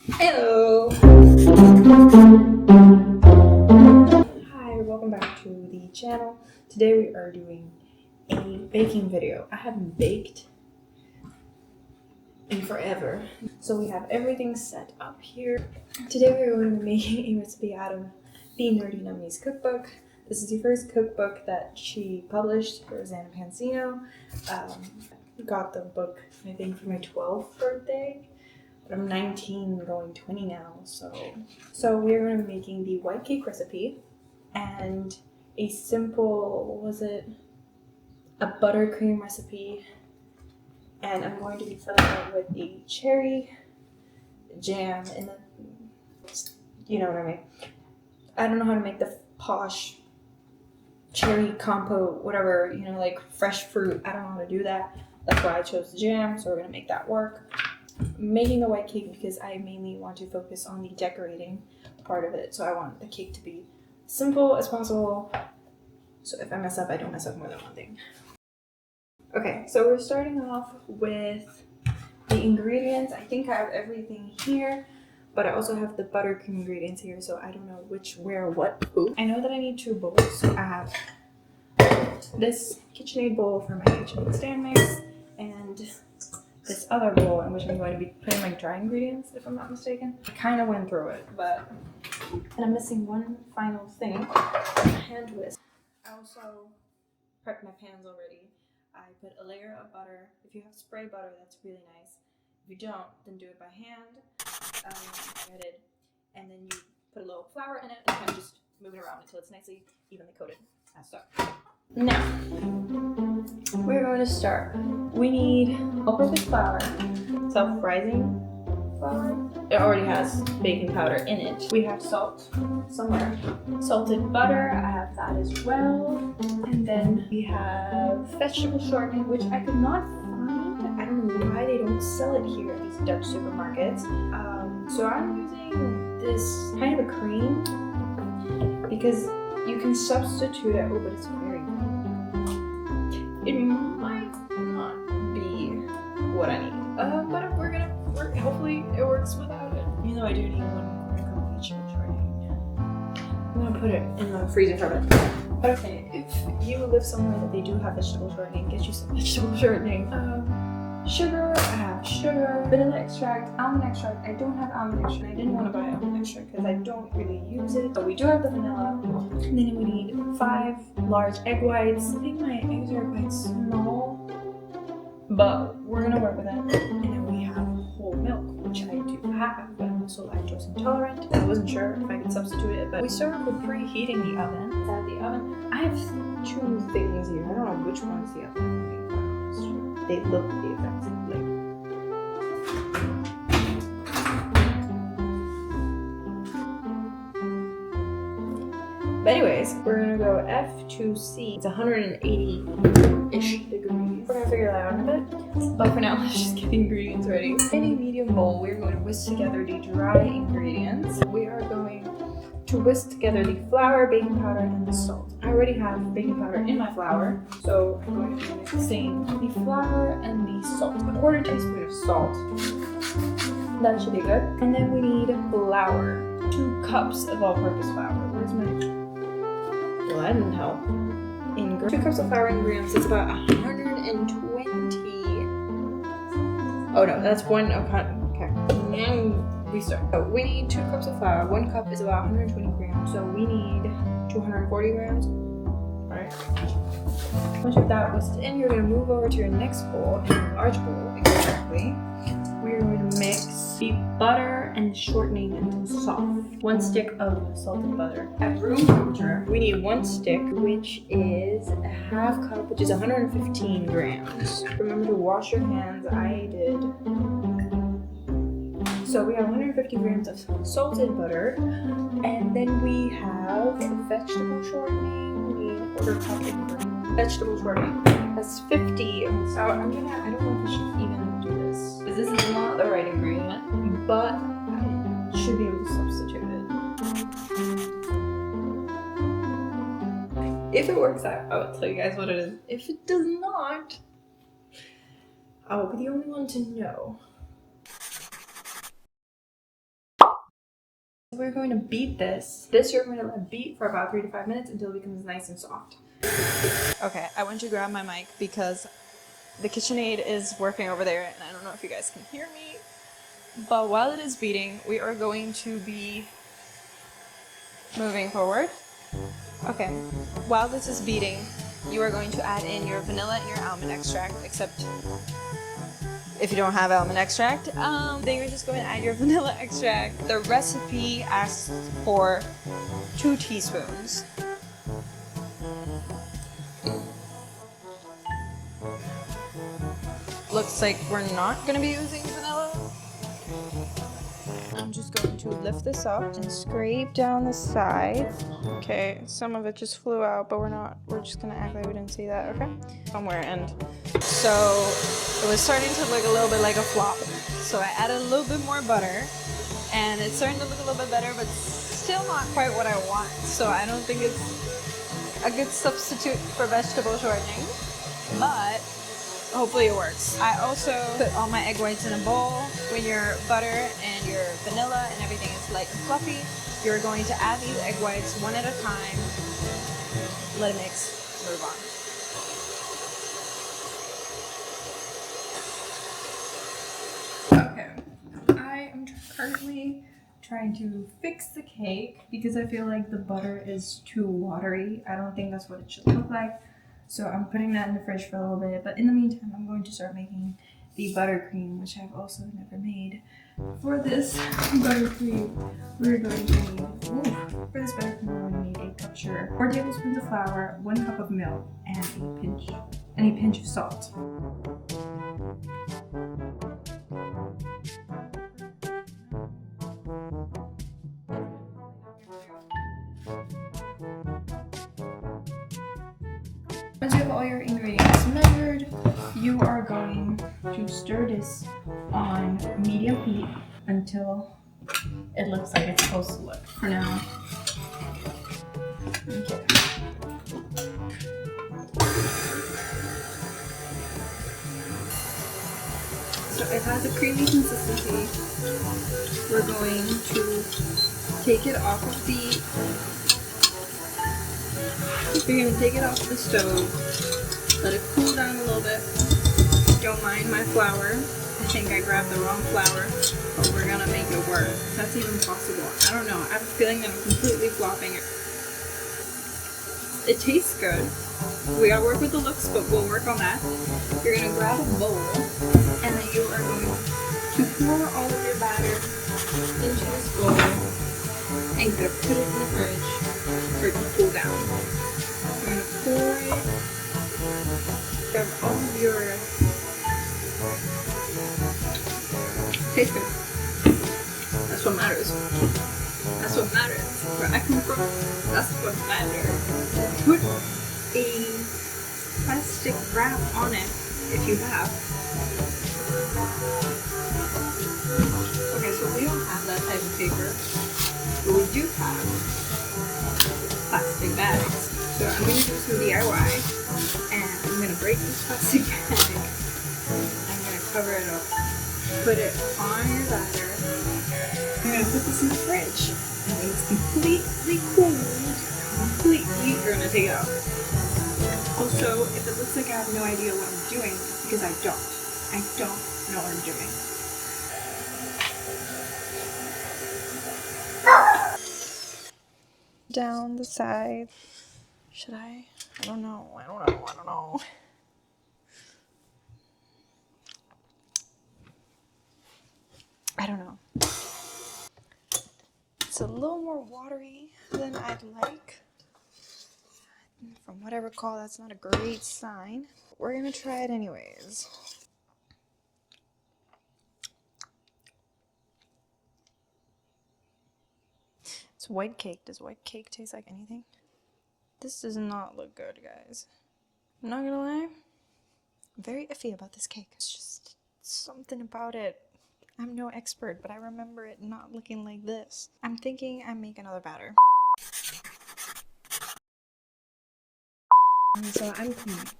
Hello! Hi, welcome back to the channel. Today we are doing a baking video. I haven't baked in forever. So we have everything set up here. Today we are going to be making a recipe out of the Nerdy Nummies cookbook. This is the first cookbook that she published, Rosanna Pansino. Got the book, I think, for my 12th birthday. I'm 19 going 20 now, so we're going to be making the white cake recipe and a simple, what was it, a buttercream recipe, and I'm going to be filling it with the cherry jam and the, you know what I mean. I don't know how to make the posh cherry compote, whatever, you know, like fresh fruit. I don't know how to do that. That's why I chose the jam, so we're going to make that work. Making the white cake because I mainly want to focus on the decorating part of it. So I want the cake to be simple as possible. So if I mess up, I don't mess up more than one thing. Okay, so we're starting off with the ingredients. I think I have everything here, but I also have the buttercream ingredients here, so I don't know which, where, what, who. I know that I need 2 bowls, so I have this KitchenAid bowl for my KitchenAid stand mix, and this other bowl in which I'm going to be putting my dry ingredients, if I'm not mistaken. I kind of went through it, but... And I'm missing one final thing, hand whisk. I also prepped my pans already. I put a layer of butter. If you have spray butter, that's really nice. If you don't, then do it by hand. Threaded. And then you put a little flour in it and kind of just move it around until it's nicely evenly coated and stuff. Now, we're going to start. We need all-purpose flour, self-rising flour. It already has baking powder in it. We have salt somewhere. Salted butter, I have that as well. And then we have vegetable shortening, which I could not find. I don't know why they don't sell it here at these Dutch supermarkets. So I'm using this kind of a cream because you can substitute it. Oh, but it's very good. It might not be what I need. But we're gonna work. Hopefully it works without it. Even though I do need 1 critical vegetable shortening. I'm gonna put it in the freezer for a bit. But okay, if you live somewhere that they do have vegetable shortening, get you some vegetable shortening. Sugar, I have sugar, vanilla extract, almond extract. I don't have almond extract. I didn't want to buy almond extract because I don't really use it. But we do have the vanilla. And then we need 5 large egg whites. I think my eggs are quite small, but we're gonna work with it. And then we have whole milk, which I do have, but I'm also lactose intolerant. I wasn't sure if I could substitute it, but we started with preheating the oven. Is that the oven? I have 2 things here. I don't know which one's the oven. They look the effects like. But anyways, we're gonna go F2C. It's 180-ish degrees. We're gonna figure that out in a bit. But for now, let's just get the ingredients ready. In a medium bowl, we're going to whisk together the dry ingredients. We are going to whisk together the flour, baking powder, and the salt. I already have baking powder in my flour, so I'm going to be mixing the flour and the salt. A 1/4 teaspoon of salt. That should be good. And then we need flour. 2 cups of all-purpose flour. Where's my... Well, that didn't help. 2 cups of flour ingredients. It's about 120. Oh no, that's 1. Okay. Now we start. So we need 2 cups of flour. 1 cup is about 120 grams. So we need 240 grams. Alright. Once you've that whisked in, you're going to move over to your next bowl, a large bowl, exactly. We're going to mix the butter and shortening and salt. 1 stick of salted butter. At room temperature, we need 1 stick, which is a 1/2 cup, which is 115 grams. Remember to wash your hands. I did. So we have 150 grams of salted butter, and then we have vegetable shortening. We need 1/4 cup of vegetable shortening. That's 50. So I don't know if I should even do this, because this is not the right ingredient, but I should be able to substitute it. If it works out, I will tell you guys what it is. If it does not, I will be the only one to know. we're going to beat this. This you're going to let beat for about 3 to 5 minutes until it becomes nice and soft. Okay, I went to grab my mic because the KitchenAid is working over there and I don't know if you guys can hear me. But while it is beating, we are going to be moving forward. Okay, while this is beating, you are going to add in your vanilla and your almond extract, except if you don't have almond extract, then you're just going to add your vanilla extract. The recipe asks for 2 teaspoons. Looks like we're not going to be using vanilla. I'm just going to lift this up and scrape down the sides. Okay, some of it just flew out, but we're just gonna act like we didn't see that, okay? Somewhere, and so it was starting to look a little bit like a flop. So I added a little bit more butter, and it's starting to look a little bit better, but still not quite what I want. So I don't think it's a good substitute for vegetable shortening, but hopefully it works. I also put all my egg whites in a bowl. When your butter and your vanilla and everything is light and fluffy, you're going to add these egg whites one at a time. Let it mix, move on. Okay, I am currently trying to fix the cake because I feel like the butter is too watery. I don't think that's what it should look like. So I'm putting that in the fridge for a little bit, but in the meantime, I'm going to start making the buttercream, which I've also never made. For this buttercream, we're going to need, a cup sugar, 4 tablespoons of flour, 1 cup of milk, and a pinch of salt. Once you have all your ingredients measured, you are going to stir this on medium heat until it looks like it's supposed to look. For now. Okay. So it has a creamy consistency. We're going to take it off of the You're going to take it off the stove, let it cool down a little bit. Don't mind my flour. I think I grabbed the wrong flour, but we're going to make it work. If that's even possible. I don't know. I have a feeling that I'm completely flopping it. It tastes good. We got to work with the looks, but we'll work on that. You're going to grab a bowl, and then you are going to pour all of your batter into this bowl, and you're going to put it in the fridge for it to cool down. You're going to pour it, grab all of your, tastes good. That's what matters. That's what matters. Where I come from, that's what matters. Put a plastic wrap on it if you have. Okay, so we don't have that type of paper, but we do have plastic bags. So I'm going to do some DIY, and I'm going to break this plastic bag. I'm going to cover it up, put it on your batter. I'm going to put this in the fridge. And when it's completely cooled, you're going to take it out. Also, if it looks like I have no idea what I'm doing, it's because I don't. I don't know what I'm doing. Down the side. Should I? I don't know. I don't know. It's a little more watery than I'd like. From what I recall, that's not a great sign. We're gonna try it anyways. It's white cake. Does white cake taste like anything? This does not look good, guys. I'm not gonna lie. I'm very iffy about this cake. It's just something about it. I'm no expert, but I remember it not looking like this. I'm thinking I make another batter. And so I'm cleaning.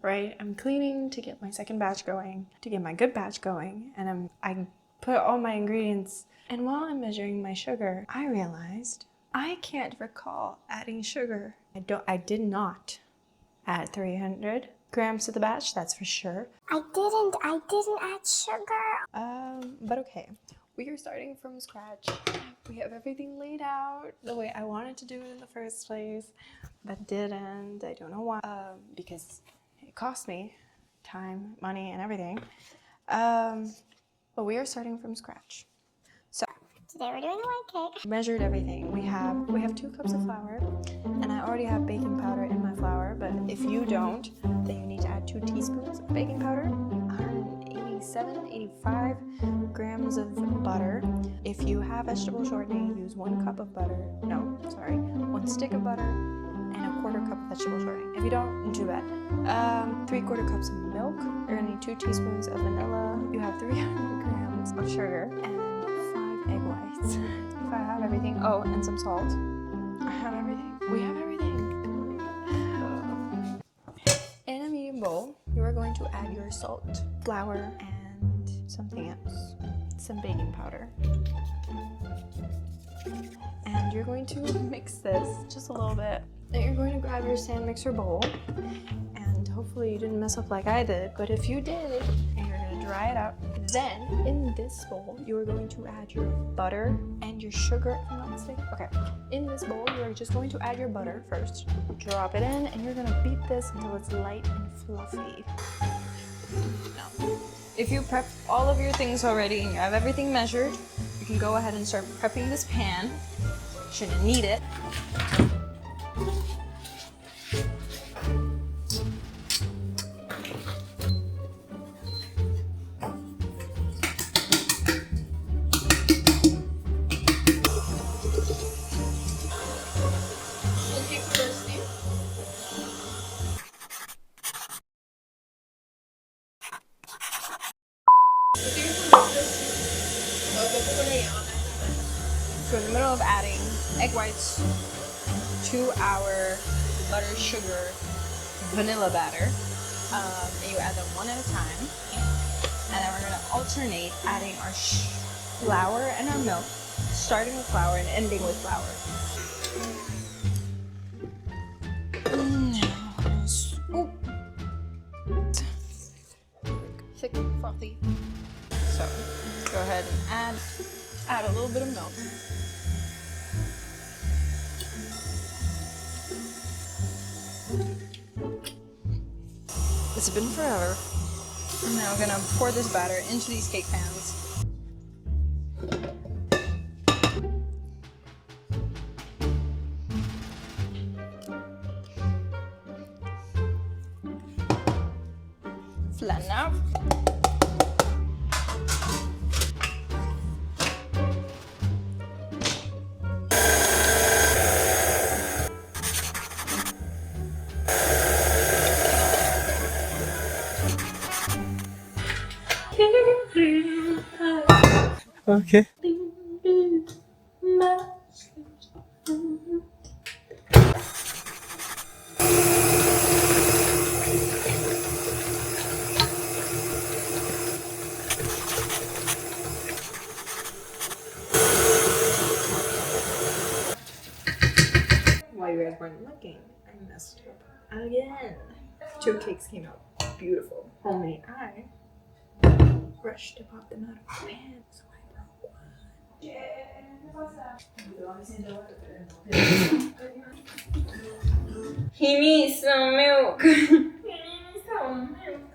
Right? I'm cleaning to get my second batch going, to get my good batch going, and I put all my ingredients. And while I'm measuring my sugar, I realized I can't recall adding sugar. I did not add 300 grams to the batch, that's for sure. I didn't add sugar. But okay. We are starting from scratch. We have everything laid out the way I wanted to do it in the first place, but didn't. I don't know why. Because it cost me time, money, and everything. But we are starting from scratch. So Today we're doing a white cake. Measured everything. We have 2 cups of flour, and I already have baking powder in my flour. But if you don't, then you need to add 2 teaspoons of baking powder, 85 grams of butter. If you have vegetable shortening, use 1 cup of butter. No, sorry, 1 stick of butter and a 1/4 cup of vegetable shortening. If you don't, too bad. 3/4 cups of milk. You're gonna need 2 teaspoons of vanilla. You have 300 grams of sugar and 5 egg whites. If I have everything, oh, and some salt. I have everything. We have everything. In a medium bowl, you are going to add your salt, flour, and something else, some baking powder. And you're going to mix this just a little bit. Then you're going to grab your stand mixer bowl, and hopefully you didn't mess up like I did, but if you did, and you're going to dry it out, then in this bowl, you are going to add your butter and your sugar, if I'm not mistaken. Okay, in this bowl, you are just going to add your butter first, drop it in, and you're going to beat this until it's light and fluffy. Now, if you prep all of your things already and you have everything measured, you can go ahead and start prepping this pan. Shouldn't need it. So in the middle of adding egg whites to our butter, sugar, vanilla batter, and you add them one at a time, and then we're going to alternate adding our flour and our milk, starting with flour and ending with flour. Thick, frothy. So go ahead and add a little bit of milk. It's been forever. And now we're gonna pour this batter into these cake pans. Flatten out. Okay. While you guys weren't looking, I messed up again. 2 cakes came out beautiful. Only I rushed to pop them out of the pan, so I broke one. He needs some milk. He needs some milk.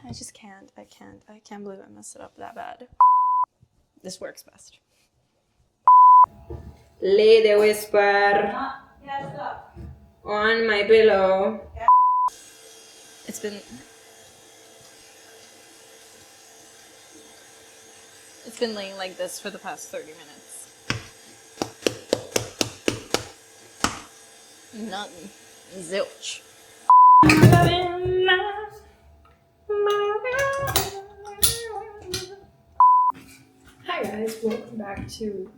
I just can't. I can't believe I messed it up that bad. This works best. Lady whisper on my pillow. It's been laying like this for the past 30 minutes. Nothing. Zilch. Hi guys, welcome back to